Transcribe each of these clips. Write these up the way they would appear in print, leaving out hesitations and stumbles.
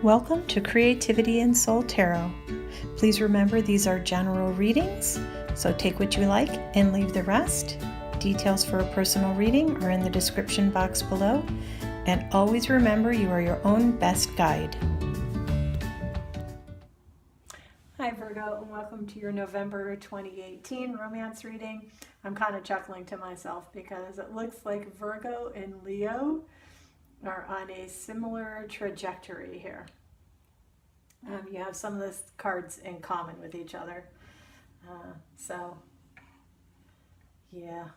Welcome to Creativity and Soul Tarot. Please remember these are general readings, so take what you like and leave the rest. Details for a personal reading are in the description box below, and always remember you are your own best guide. Hi Virgo, and welcome to your November 2018 romance reading. I'm kind of chuckling to myself because it looks like Virgo and Leo are on a similar trajectory here. You have some of the cards in common with each other. Yeah.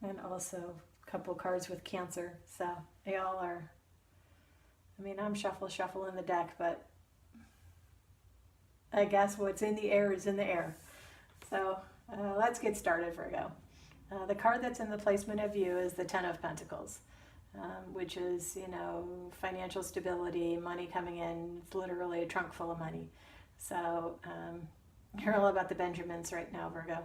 And also a couple cards with Cancer. So they all are, I'm shuffling the deck, but I guess what's in the air is in the air. So let's get started, Virgo. The card that's in the placement of you is the Ten of Pentacles, which is, financial stability, money coming in. It's literally a trunk full of money. So you're all about the Benjamins right now, Virgo.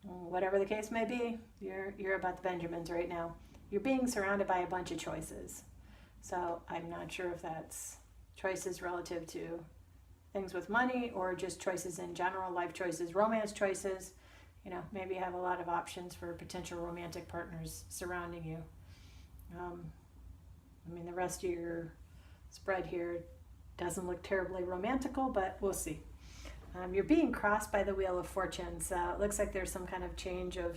Whatever the case may be, you're about the Benjamins right now. You're being surrounded by a bunch of choices. So I'm not sure if that's choices relative to things with money or just choices in general, life choices, romance choices. Maybe you have a lot of options for potential romantic partners surrounding you. The rest of your spread here doesn't look terribly romantical, but we'll see. You're being crossed by the Wheel of Fortune, so it looks like there's some kind of change of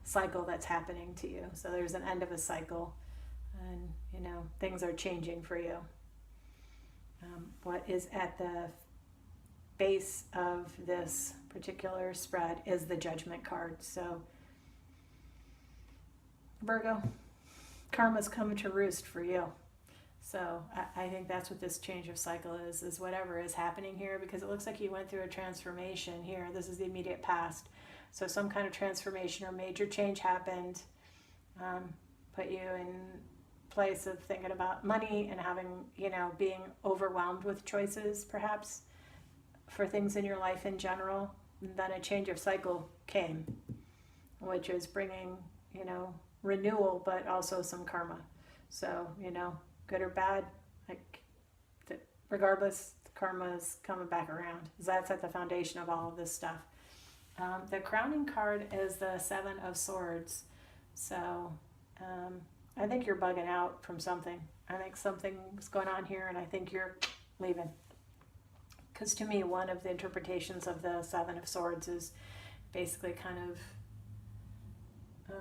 cycle that's happening to you. So there's an end of a cycle, and things are changing for you. What is at the base of this particular spread is the Judgment card. So Virgo, karma's coming to roost for you. So I think that's what this change of cycle is whatever is happening here, because it looks like you went through a transformation here. This is the immediate past. So some kind of transformation or major change happened, put you in place of thinking about money and having, being overwhelmed with choices perhaps for things in your life in general. And then a change of cycle came, which is bringing, renewal, but also some karma. So, good or bad, regardless, karma is coming back around. That's at the foundation of all of this stuff. The crowning card is the Seven of Swords. So I think you're bugging out from something. I think something's going on here, and I think you're leaving. Because to me, one of the interpretations of the Seven of Swords is basically kind of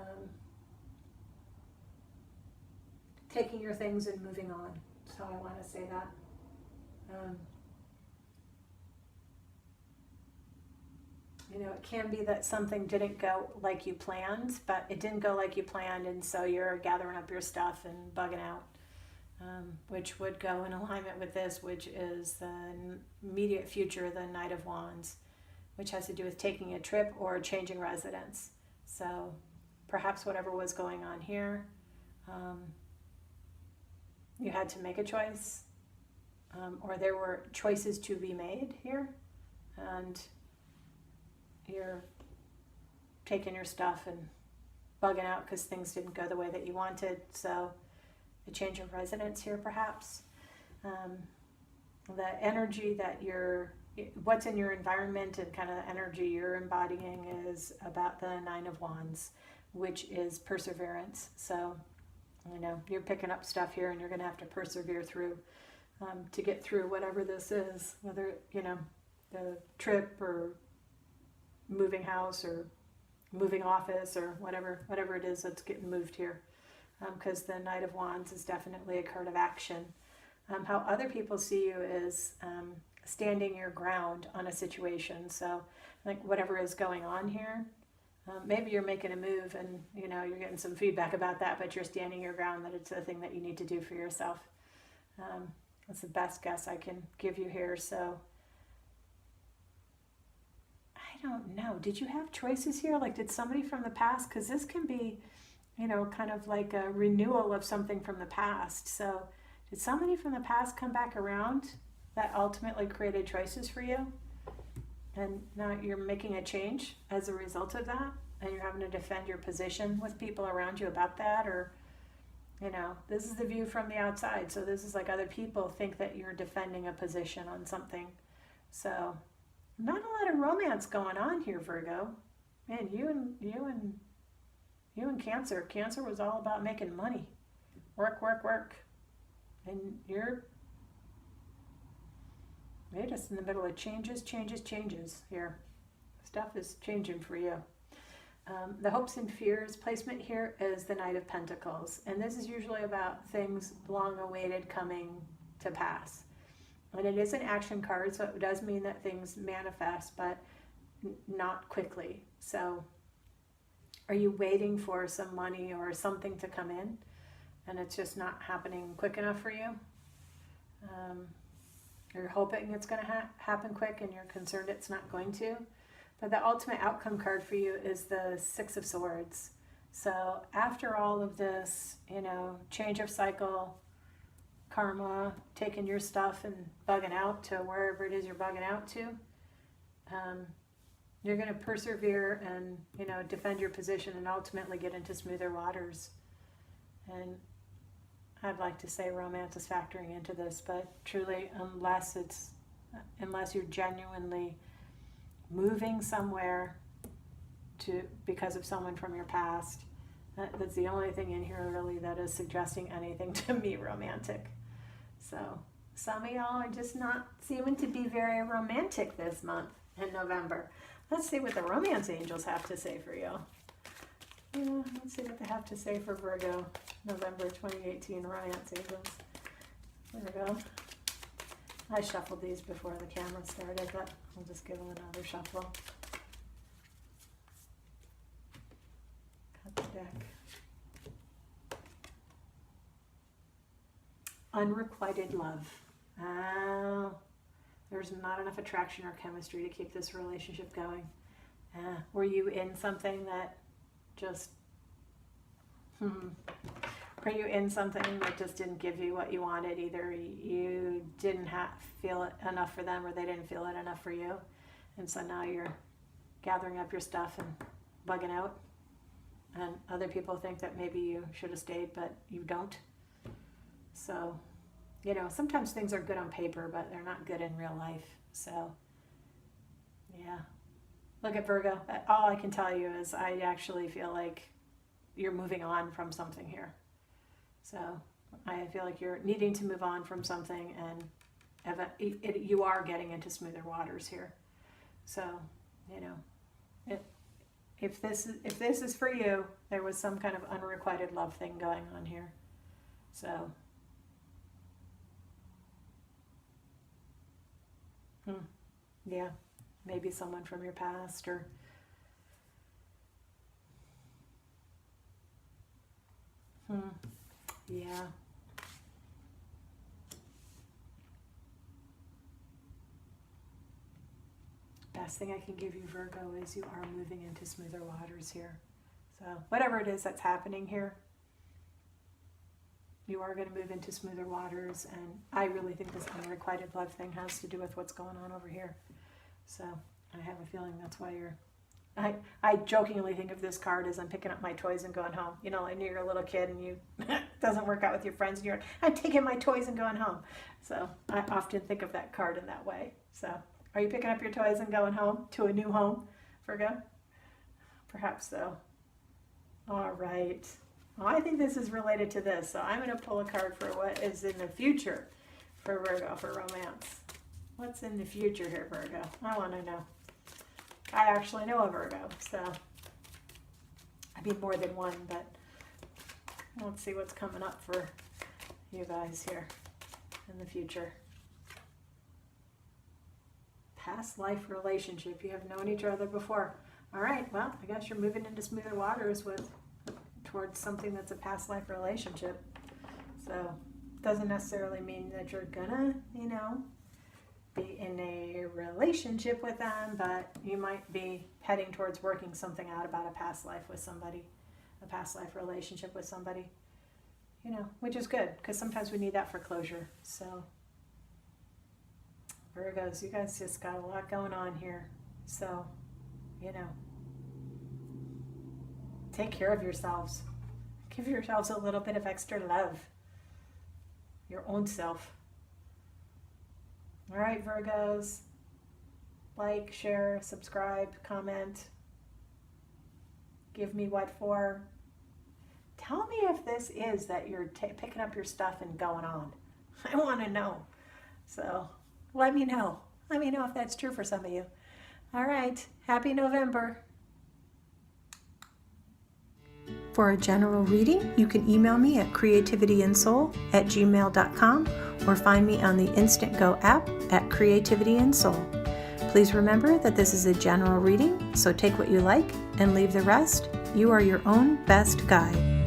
taking your things and moving on. So I want to say that. It can be that something didn't go like you planned, but it didn't go like you planned, and so you're gathering up your stuff and bugging out. Which would go in alignment with this, which is the immediate future, the Knight of Wands, which has to do with taking a trip or changing residence. So perhaps whatever was going on here, you had to make a choice, or there were choices to be made here, and you're taking your stuff and bugging out because things didn't go the way that you wanted. So a change of residence here perhaps. The energy that what's in your environment and kind of the energy you're embodying is about the Nine of Wands, which is perseverance. So, you're picking up stuff here, and you're going to have to persevere through to get through whatever this is, whether, the trip or moving house or moving office or whatever it is that's getting moved here. Because the Knight of Wands is definitely a card of action. How other people see you is standing your ground on a situation. So I think whatever is going on here, maybe you're making a move and you're getting some feedback about that, but you're standing your ground that it's a thing that you need to do for yourself. That's the best guess I can give you here. So I don't know. Did you have choices here? Like, did somebody from the past, because this can be kind of like a renewal of something from the past. So did somebody from the past come back around that ultimately created choices for you? And now you're making a change as a result of that, and you're having to defend your position with people around you about that, or You know, this is the view from the outside. So this is like other people think that you're defending a position on something. So not a lot of romance going on here, Virgo. Man, you and Cancer. Cancer was all about making money. Work, work, work. And you're just in the middle of changes here. Stuff is changing for you. The hopes and fears placement here is the Knight of Pentacles. And this is usually about things long awaited coming to pass. And it is an action card, so it does mean that things manifest, but not quickly. So are you waiting for some money or something to come in and it's just not happening quick enough for you? You're hoping it's going to happen quick and you're concerned it's not going to. But the ultimate outcome card for you is the Six of Swords. So after all of this, you know, change of cycle, karma, taking your stuff and bugging out to wherever it is you're bugging out to, you're going to persevere and, you know, defend your position and ultimately get into smoother waters. And I'd like to say romance is factoring into this, but truly, unless you're genuinely moving somewhere because of someone from your past, that's the only thing in here really that is suggesting anything to me romantic. So some of y'all are just not seeming to be very romantic this month in November. Let's see what the romance angels have to say for you. Yeah, let's see what they have to say for Virgo, November 2018 romance angels. Virgo. I shuffled these before the camera started, but I'll just give them another shuffle. Cut the deck. Unrequited love. Oh, there's not enough attraction or chemistry to keep this relationship going. Were you in something that just... Were you in something that just didn't give you what you wanted? Either you didn't feel it enough for them or they didn't feel it enough for you. And so now you're gathering up your stuff and bugging out. And other people think that maybe you should have stayed, but you don't. So, you know, sometimes things are good on paper, but they're not good in real life. So, yeah. Look at Virgo. All I can tell you is I actually feel like you're moving on from something here. So I feel like you're needing to move on from something, and you are getting into smoother waters here. So, you know, if this is for you, there was some kind of unrequited love thing going on here. So, yeah, maybe someone from your past or. Yeah. Best thing I can give you, Virgo, is you are moving into smoother waters here. So whatever it is that's happening here, you are going to move into smoother waters. And I really think this unrequited love thing has to do with what's going on over here. So I have a feeling that's why you're... I jokingly think of this card as I'm picking up my toys and going home. You know, and you're a little kid and you doesn't work out with your friends and you're, I'm taking my toys and going home. So I often think of that card in that way. So are you picking up your toys and going home to a new home, Virgo? Perhaps so. All right. Well, I think this is related to this. So I'm going to pull a card for what is in the future for Virgo, for romance. What's in the future here, Virgo? I want to know. I actually know a Virgo, so I mean more than one, but let's see what's coming up for you guys here in the future. Past life relationship. You have known each other before. All right, well, I guess you're moving into smoother waters towards something that's a past life relationship. So doesn't necessarily mean that you're gonna, you know, be in a relationship with them, but you might be heading towards working something out about a past life with somebody, a past life relationship with somebody, you know, which is good because sometimes we need that for closure. So Virgos, you guys just got a lot going on here. So, you know, take care of yourselves. Give yourselves a little bit of extra love. Your own self. All right, Virgos. Like, share, subscribe, comment. Give me what for. Tell me if this is that you're picking up your stuff and going on. I want to know. So let me know. Let me know if that's true for some of you. All right. Happy November. For a general reading, you can email me at creativityandsoul@gmail.com or find me on the Instantgo app at Creativity and Soul. Please remember that this is a general reading, so take what you like and leave the rest. You are your own best guide.